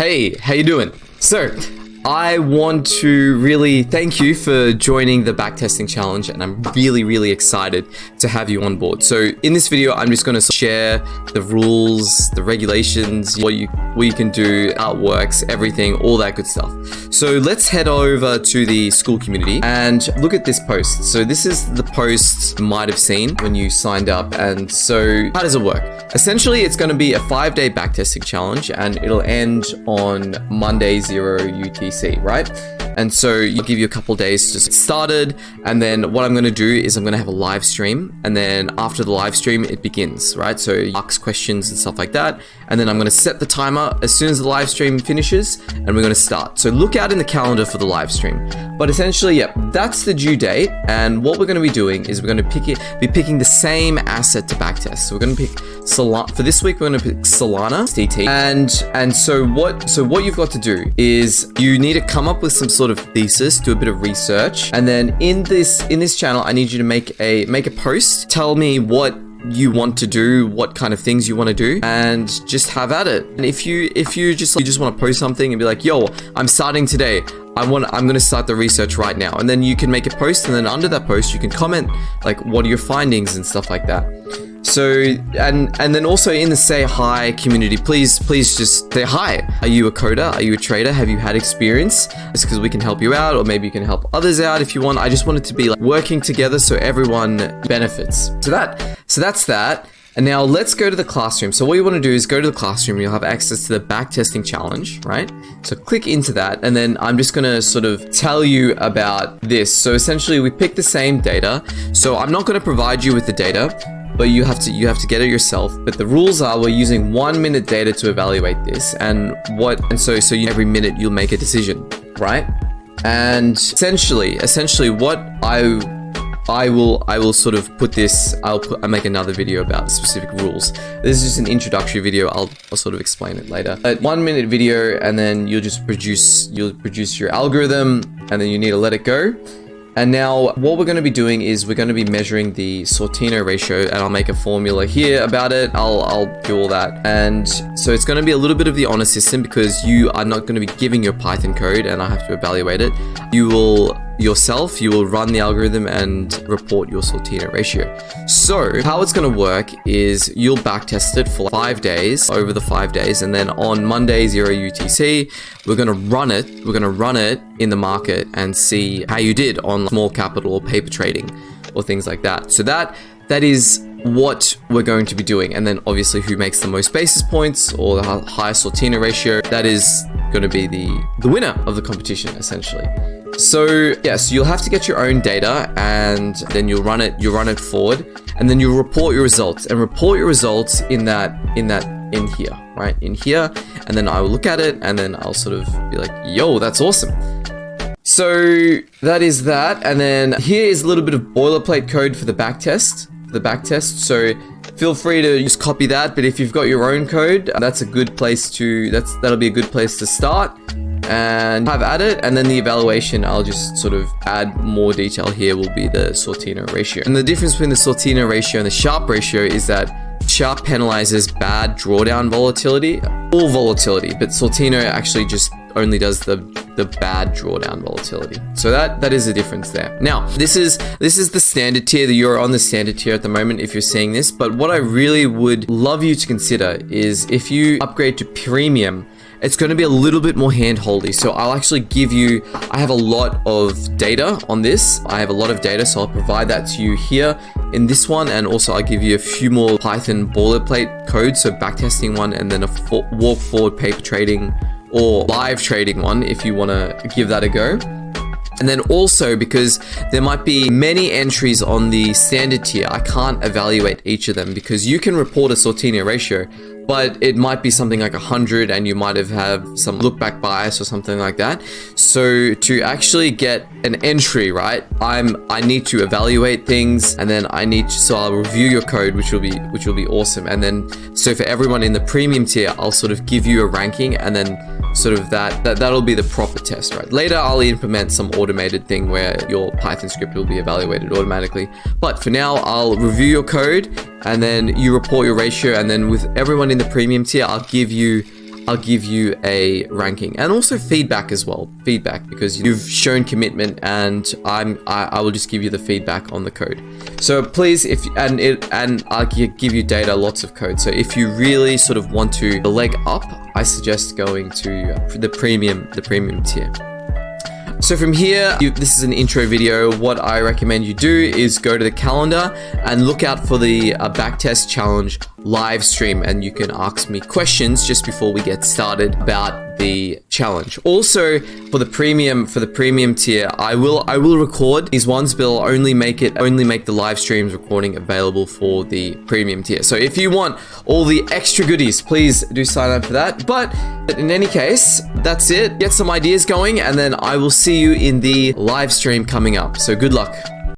Hey, how you doing? So, I want to really thank you for joining the backtesting challenge, and I'm really excited to have you on board. So in this video, I'm just going to share the rules, the regulations, what you can do, how it works, everything, all that good stuff. So let's head over to the school community and look at this post. So this is the post you might have seen when you signed up. And so how does it work? Essentially, it's going to be a 5-day backtesting challenge, and it'll end on Monday 0 UTC, right? And so you give you a couple days to get started, and then what I'm going to do is I'm going to have a live stream, and then after the live stream it begins, right? So you ask questions and stuff like that, and then I'm going to set the timer as soon as the live stream finishes, and we're going to start. So look out in the calendar for the live stream. But essentially, yeah, that's the due date, and what we're going to be doing is we're going to be picking the same asset to backtest. So we're going to pick Solana for this week. We're going to pick Solana DT, and so what you've got to do is you need to come up with some sort of thesis, do a bit of research, and then in this channel, I need you to make a post. Tell me what you want to do, what kind of things you want to do, and just have at it. And if you just want to post something and be like, yo, I'm starting today, I'm going to start the research right now, and then you can make a post, and then under that post you can comment like what are your findings and stuff like that. So and then also in the say hi community, please just say hi. Are you a coder? Are you a trader? Have you had experience? It's because we can help you out, or maybe you can help others out if you want. I just want it to be like working together so everyone benefits. So that's that. And now let's go to the classroom. So what you want to do is go to the classroom. You'll have access to the backtesting challenge, right? So click into that, and then I'm just going to sort of tell you about this. So essentially we pick the same data. So I'm not going to provide you with the data, but you have to get it yourself. But the rules are we're using 1 minute data to evaluate this, so every minute you'll make a decision, right? And essentially what I will sort of put this, I'll make another video about specific rules. This is just an introductory video. I'll sort of explain it later. A 1 minute video, and then you'll produce your algorithm, and then you need to let it go. And now what we're going to be doing is we're going to be measuring the Sortino ratio, and I'll make a formula here about it. I'll do all that. And so it's going to be a little bit of the honor system, because you are not going to be giving your Python code and I have to evaluate it. You will run the algorithm and report your Sortino ratio. So how it's going to work is you'll backtest it for 5 days, over the 5 days, and then on Monday 0 UTC, we're going to run it. We're going to run it in the market and see how you did on small capital or paper trading or things like that. So that is what we're going to be doing. And then obviously who makes the most basis points or the highest Sortino ratio, that is going to be the winner of the competition essentially. So yeah, so you'll have to get your own data, and then you'll run it forward, and then you'll report your results, and report your results in here, right? In here, and then I will look at it, and then I'll sort of be like, yo, that's awesome. So that is that, and then here is a little bit of boilerplate code for the backtest. So feel free to just copy that, but if you've got your own code, that'll be a good place to start and have at it. And then the evaluation, I'll just sort of add more detail here, will be the Sortino ratio. And the difference between the Sortino ratio and the Sharpe ratio is that Sharpe penalizes bad drawdown volatility, all volatility, but Sortino actually just only does the bad drawdown volatility. So that is the difference there. Now, this is the standard tier. You're on the standard tier at the moment if you're seeing this, but what I really would love you to consider is if you upgrade to premium, it's going to be a little bit more hand-holdy. So I'll actually I have a lot of data on this. I have a lot of data, so I'll provide that to you here in this one. And also I'll give you a few more Python boilerplate code, so backtesting one, and then a walk forward paper trading or live trading one if you want to give that a go. And then also, because there might be many entries on the standard tier, I can't evaluate each of them, because you can report a Sortino ratio, but it might be something like 100, and you might have some look back bias or something like that. So to actually get an entry, right, I need to evaluate things, and then so I'll review your code, which will be awesome. And then so for everyone in the premium tier, I'll sort of give you a ranking, and then sort of that'll be the proper test, right? Later I'll implement some automated thing where your Python script will be evaluated automatically, but for now I'll review your code, and then you report your ratio, and then with everyone in the premium tier, I'll give you I'll give you a ranking and also feedback as well. Feedback, because you've shown commitment, and I will just give you the feedback on the code. So please, and I'll give you data, lots of code. So if you really sort of want to leg up, I suggest going to the premium tier. So from here, this is an intro video. What I recommend you do is go to the calendar and look out for the backtest challenge live stream, and you can ask me questions just before we get started about the challenge. Also, for the premium tier, I will record these ones, but I'll only make the live streams recording available for the premium tier. So if you want all the extra goodies, please do sign up for that. But in any case, that's it. Get some ideas going, and then I will see you in the live stream coming up. So good luck.